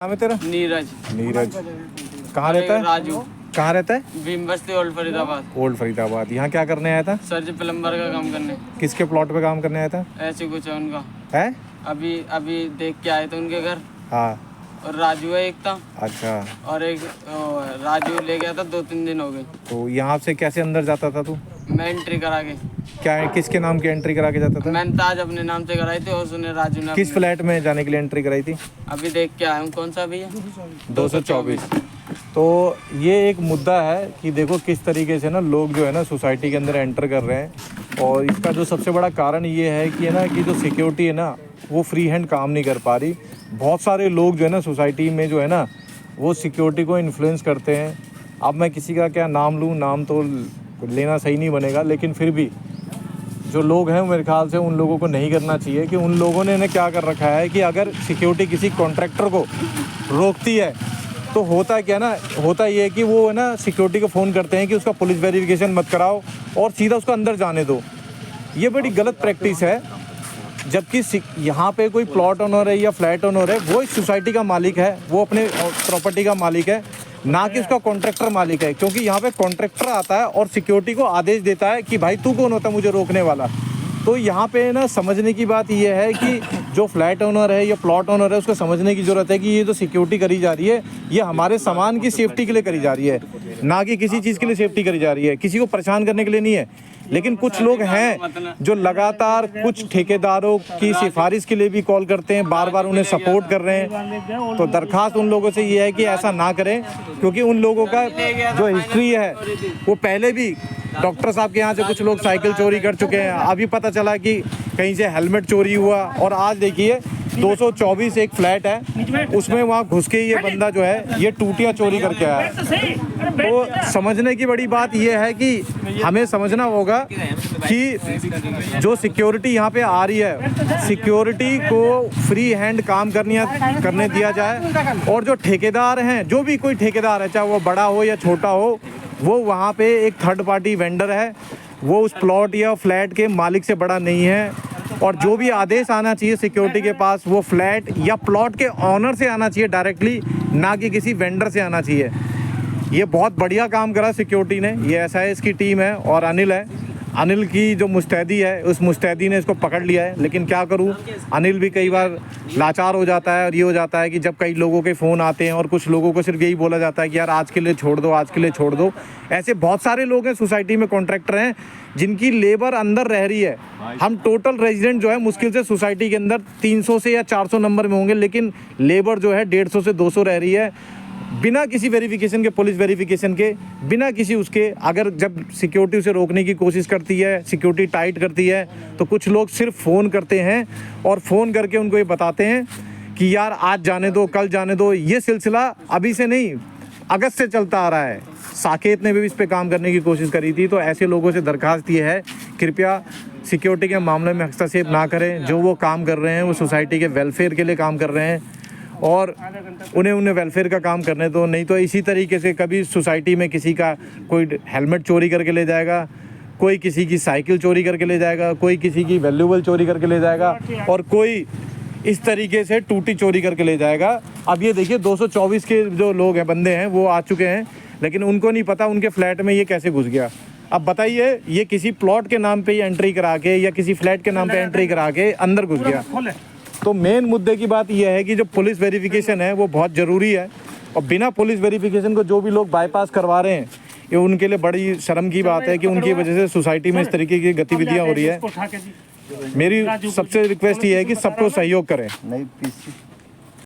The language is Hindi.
नाम है तेरा? नीरज। नीरज कहाँ रहता है? राजू। कहाँ रहता है? भीम बस्ती ओल्ड फरीदाबाद। ओल्ड फरीदाबाद। यहाँ क्या करने आया था? सर जी प्लम्बर का काम करने। किसके प्लॉट पे काम करने आया था? ऐसे कुछ है उनका। है अभी अभी देख के आए थे उनके घर। हाँ और राजू है एक था। अच्छा। और एक राजू ले गया था, 2-3 दिन हो गए। तो यहाँ से कैसे अंदर जाता था तू? मैं एंट्री करा के। क्या किसके नाम की एंट्री करा के जाता था? मैंने ताज अपने नाम से कराई थी और उसने राजू ने किस फ्लैट में जाने के लिए एंट्री कराई थी? अभी देख के आया हूँ। कौन सा भैया? 224। तो ये एक मुद्दा है कि देखो किस तरीके से ना लोग जो है ना सोसाइटी के अंदर एंटर कर रहे हैं। और इसका जो सबसे बड़ा कारण ये है कि कि जो सिक्योरिटी है ना वो फ्री हैंड काम नहीं कर पा रही। बहुत सारे लोग जो है ना सोसाइटी में जो है ना वो सिक्योरिटी को इन्फ्लुएंस करते हैं। अब मैं किसी का क्या नाम लूँ, नाम तो लेना सही नहीं बनेगा, लेकिन फिर भी जो लोग हैं मेरे ख्याल से उन लोगों को नहीं करना चाहिए कि उन लोगों ने क्या कर रखा है कि अगर सिक्योरिटी किसी कॉन्ट्रैक्टर को रोकती है तो होता क्या ना, होता ये है कि वो है ना सिक्योरिटी को फ़ोन करते हैं कि उसका पुलिस वेरिफिकेशन मत कराओ और सीधा उसको अंदर जाने दो। ये बड़ी गलत प्रैक्टिस है। जबकि यहाँ पे कोई प्लॉट ओनर है या फ्लैट ओनर है, वो इस सोसाइटी का मालिक है, वो अपने प्रॉपर्टी का मालिक है, ना कि उसका कॉन्ट्रैक्टर मालिक है। क्योंकि यहाँ पे कॉन्ट्रैक्टर आता है और सिक्योरिटी को आदेश देता है कि भाई तू कौन होता है मुझे रोकने वाला। तो यहाँ पे ना समझने की बात ये है कि जो फ्लैट ओनर है या प्लॉट ओनर है उसको समझने की ज़रूरत है कि ये जो सिक्योरिटी करी जा रही है ये हमारे सामान की सेफ्टी के लिए करी जा रही है, ना कि किसी चीज़ के लिए सेफ्टी करी जा रही है, किसी को परेशान करने के लिए नहीं है। लेकिन कुछ लोग हैं जो लगातार कुछ ठेकेदारों की सिफारिश के लिए भी कॉल करते हैं, बार बार उन्हें सपोर्ट कर रहे हैं। तो दरख्वास्त उन लोगों से ये है कि ऐसा ना करें, क्योंकि उन लोगों का जो हिस्ट्री है वो पहले भी डॉक्टर साहब के यहाँ से कुछ लोग साइकिल चोरी कर चुके हैं। अभी पता चला कि कहीं से हेलमेट चोरी हुआ। और आज देखिए 224 एक फ्लैट है, उसमें वहाँ घुस के ये बंदा जो है ये टूटियाँ चोरी करके आया है। तो समझने की बड़ी बात ये है कि हमें समझना होगा कि जो सिक्योरिटी यहाँ पे आ रही है, सिक्योरिटी को फ्री हैंड काम करने दिया जाए। और जो ठेकेदार हैं, जो भी कोई ठेकेदार है, चाहे वो बड़ा हो या छोटा हो, वो वहाँ पे एक थर्ड पार्टी वेंडर है, वो उस प्लॉट या फ्लैट के मालिक से बड़ा नहीं है। और जो भी आदेश आना चाहिए सिक्योरिटी के पास वो फ्लैट या प्लॉट के ऑनर से आना चाहिए डायरेक्टली, ना कि किसी वेंडर से आना चाहिए। ये बहुत बढ़िया काम करा सिक्योरिटी ने। ये SIS की टीम है और अनिल है, अनिल की जो मुस्तैदी है उस मुस्तैदी ने इसको पकड़ लिया है। लेकिन क्या करूं, अनिल भी कई बार लाचार हो जाता है। और ये हो जाता है कि जब कई लोगों के फ़ोन आते हैं और कुछ लोगों को सिर्फ यही बोला जाता है कि यार आज के लिए छोड़ दो, आज के लिए छोड़ दो। ऐसे बहुत सारे लोग हैं सोसाइटी में, कॉन्ट्रैक्टर हैं जिनकी लेबर अंदर रह रही है। हम टोटल रेजिडेंट जो है मुश्किल से सोसाइटी के अंदर 300 से या 400 नंबर में होंगे, लेकिन लेबर जो है 150 से 200 रह रही है, बिना किसी वेरिफिकेशन के, पुलिस वेरिफिकेशन के, बिना किसी उसके। अगर जब सिक्योरिटी उसे रोकने की कोशिश करती है, सिक्योरिटी टाइट करती है, तो कुछ लोग सिर्फ फ़ोन करते हैं और फ़ोन करके उनको ये बताते हैं कि यार आज जाने दो, कल जाने दो। ये सिलसिला अभी से नहीं, अगस्त से चलता आ रहा है। साकेत ने भी इस पर काम करने की कोशिश करी थी। तो ऐसे लोगों से दरख्वास्त ये है, कृपया सिक्योरिटी के मामले में हस्तक्षेप ना करें। जो वो काम कर रहे हैं वो सोसाइटी के वेलफेयर के लिए काम कर रहे हैं और उन्हें वेलफेयर का काम करने दो। नहीं तो इसी तरीके से कभी सोसाइटी में किसी का कोई हेलमेट चोरी करके ले जाएगा, कोई किसी की साइकिल चोरी करके ले जाएगा, कोई किसी की वैल्यूबल चोरी करके ले जाएगा और कोई इस तरीके से टूटी चोरी करके ले जाएगा। अब ये देखिए 224 के जो लोग हैं, बंदे हैं, वो आ चुके हैं, लेकिन उनको नहीं पता उनके फ्लैट में ये कैसे घुस गया। अब बताइए, ये किसी प्लॉट के नाम पे ही एंट्री करा के या किसी फ्लैट के नाम पे एंट्री करा के अंदर घुस गया। तो मेन मुद्दे की बात यह है कि जो पुलिस वेरिफिकेशन है वो बहुत ज़रूरी है। और बिना पुलिस वेरिफिकेशन को जो भी लोग बाईपास करवा रहे हैं, ये उनके लिए बड़ी शर्म की बात है कि उनकी वजह से सोसाइटी में इस तरीके की गतिविधियाँ हो रही है। मेरी सबसे रिक्वेस्ट ये है कि सबको सहयोग करें।